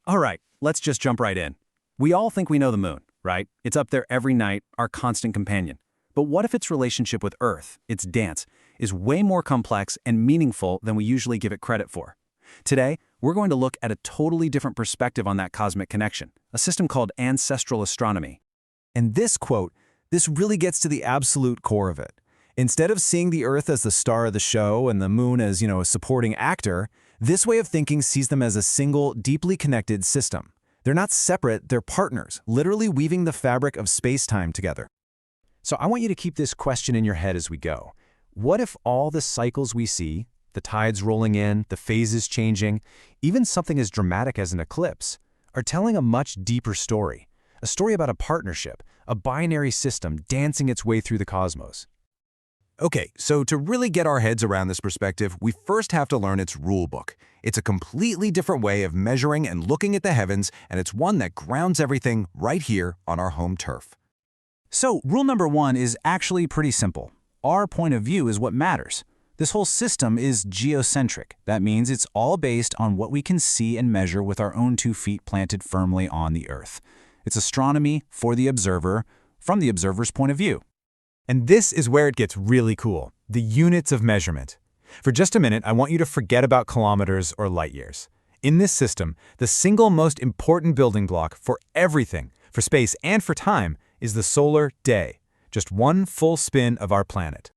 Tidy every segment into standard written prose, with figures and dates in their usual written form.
All right, let's just jump right in. We all think we know the moon, right? It's up there every night, our constant companion. But what if its relationship with Earth, its dance, is way more complex and meaningful than we usually give it credit for? Today, we're going to look at a totally different perspective on that cosmic connection, a system called ancestral astronomy. And this really gets to the absolute core of it. Instead of seeing the Earth as the star of the show and the moon as, a supporting actor, this way of thinking sees them as a single, deeply connected system. They're not separate, they're partners, literally weaving the fabric of space-time together. So I want you to keep this question in your head as we go. What if all the cycles we see, the tides rolling in, the phases changing, even something as dramatic as an eclipse, are telling a much deeper story? A story about a partnership, a binary system dancing its way through the cosmos. Okay, so to really get our heads around this perspective, we first have to learn its rule book. It's a completely different way of measuring and looking at the heavens, and it's one that grounds everything right here on our home turf. So, rule number one is actually pretty simple. Our point of view is what matters. This whole system is geocentric. That means it's all based on what we can see and measure with our own 2 feet planted firmly on the Earth. It's astronomy for the observer, from the observer's point of view. And this is where it gets really cool, the units of measurement. For just a minute, I want you to forget about kilometers or light years. In this system, the single most important building block for everything, for space and for time, is the solar day, just one full spin of our planet.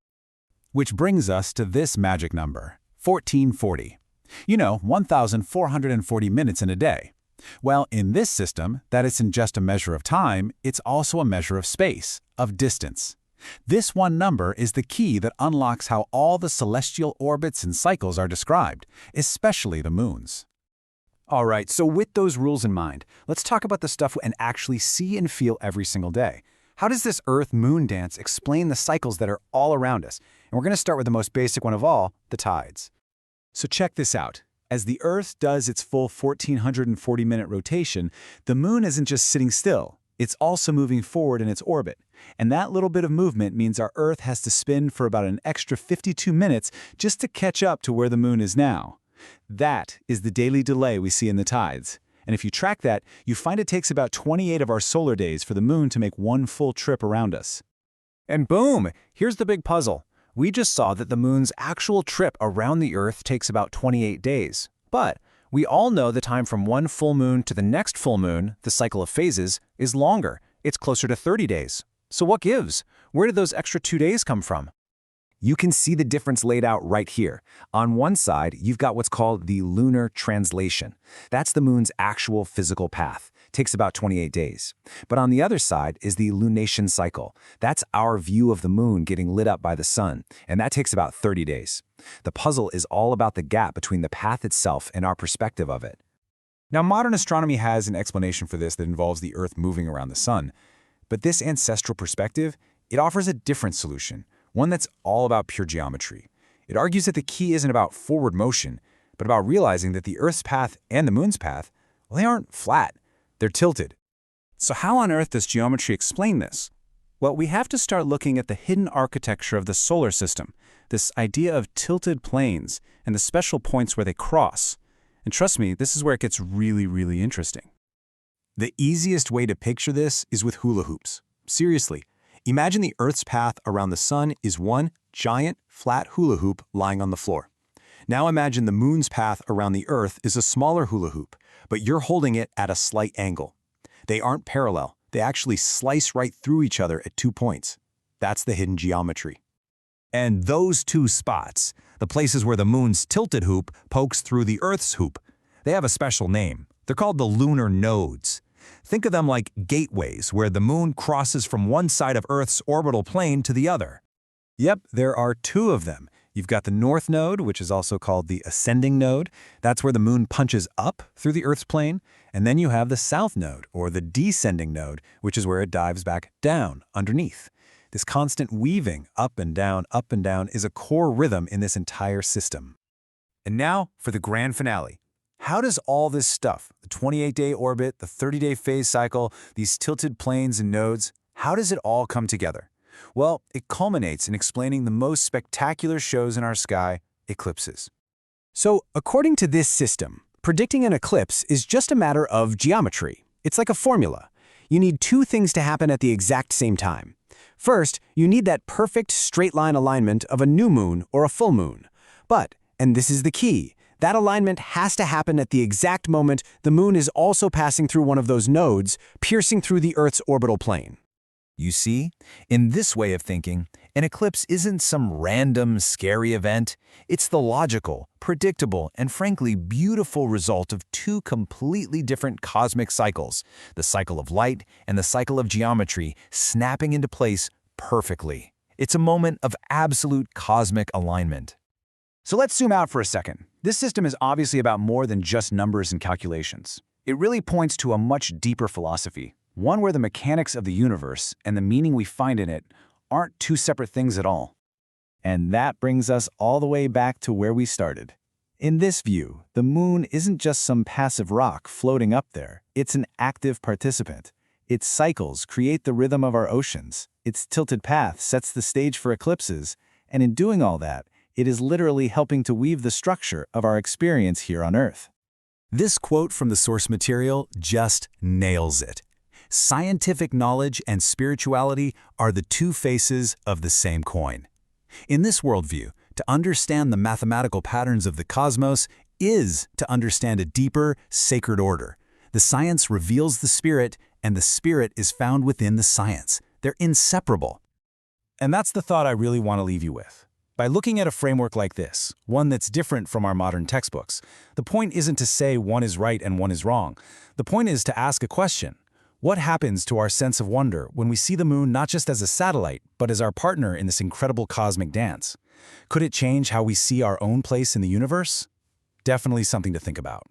Which brings us to this magic number, 1440. 1,440 minutes in a day. Well, in this system, that isn't just a measure of time, it's also a measure of space, of distance. This one number is the key that unlocks how all the celestial orbits and cycles are described, especially the moons. All right, so with those rules in mind, let's talk about the stuff we can actually see and feel every single day. How does this Earth-Moon dance explain the cycles that are all around us? And we're going to start with the most basic one of all, the tides. So check this out. As the Earth does its full 1,440-minute rotation, the Moon isn't just sitting still. It's also moving forward in its orbit. And that little bit of movement means our Earth has to spin for about an extra 52 minutes just to catch up to where the Moon is now. That is the daily delay we see in the tides. And if you track that, you find it takes about 28 of our solar days for the Moon to make one full trip around us. And boom! Here's the big puzzle. We just saw that the Moon's actual trip around the Earth takes about 28 days. But we all know the time from one full moon to the next full moon, the cycle of phases, is longer. It's closer to 30 days. So what gives? Where did those extra 2 days come from? You can see the difference laid out right here. On one side, you've got what's called the lunar translation. That's the moon's actual physical path. Takes about 28 days. But on the other side is the lunation cycle. That's our view of the moon getting lit up by the sun, and that takes about 30 days. The puzzle is all about the gap between the path itself and our perspective of it. Now, modern astronomy has an explanation for this that involves the Earth moving around the sun. But this ancestral perspective, it offers a different solution, one that's all about pure geometry. It argues that the key isn't about forward motion, but about realizing that the Earth's path and the moon's path, well, they aren't flat, they're tilted. So how on earth does geometry explain this? Well, we have to start looking at the hidden architecture of the solar system, this idea of tilted planes and the special points where they cross. And trust me, this is where it gets really, really interesting. The easiest way to picture this is with hula hoops. Seriously, imagine the Earth's path around the sun is one giant, flat hula hoop lying on the floor. Now imagine the moon's path around the Earth is a smaller hula hoop, but you're holding it at a slight angle. They aren't parallel. They actually slice right through each other at 2 points. That's the hidden geometry. And those 2 spots, the places where the moon's tilted hoop pokes through the Earth's hoop, they have a special name. They're called the lunar nodes. Think of them like gateways where the moon crosses from one side of Earth's orbital plane to the other. Yep, there are 2 of them. You've got the north node, which is also called the ascending node. That's where the moon punches up through the Earth's plane. And then you have the south node, or the descending node, which is where it dives back down underneath. This constant weaving up and down, is a core rhythm in this entire system. And now for the grand finale. How does all this stuff, the 28-day orbit, the 30-day phase cycle, these tilted planes and nodes, how does it all come together? Well, it culminates in explaining the most spectacular shows in our sky, eclipses. So, according to this system, Predicting an eclipse is just a matter of geometry. It's like a formula. You need two things to happen at the exact same time. First, you need that perfect straight-line alignment of a new moon or a full moon. But, and this is the key, that alignment has to happen at the exact moment the moon is also passing through one of those nodes, piercing through the Earth's orbital plane. You see, in this way of thinking, an eclipse isn't some random, scary event. It's the logical, predictable, and frankly beautiful result of two completely different cosmic cycles, the cycle of light and the cycle of geometry, snapping into place perfectly. It's a moment of absolute cosmic alignment. So let's zoom out for a second. This system is obviously about more than just numbers and calculations. It really points to a much deeper philosophy, one where the mechanics of the universe and the meaning we find in it aren't two separate things at all. And that brings us all the way back to where we started. In this view, the moon isn't just some passive rock floating up there. It's an active participant. Its cycles create the rhythm of our oceans. Its tilted path sets the stage for eclipses. And in doing all that, it is literally helping to weave the structure of our experience here on Earth. This quote from the source material just nails it. Scientific knowledge and spirituality are the two faces of the same coin. In this worldview, to understand the mathematical patterns of the cosmos is to understand a deeper, sacred order. The science reveals the spirit, and the spirit is found within the science. They're inseparable. And that's the thought I really want to leave you with. By looking at a framework like this, one that's different from our modern textbooks, the point isn't to say one is right and one is wrong. The point is to ask a question. What happens to our sense of wonder when we see the moon not just as a satellite, but as our partner in this incredible cosmic dance? Could it change how we see our own place in the universe? Definitely something to think about.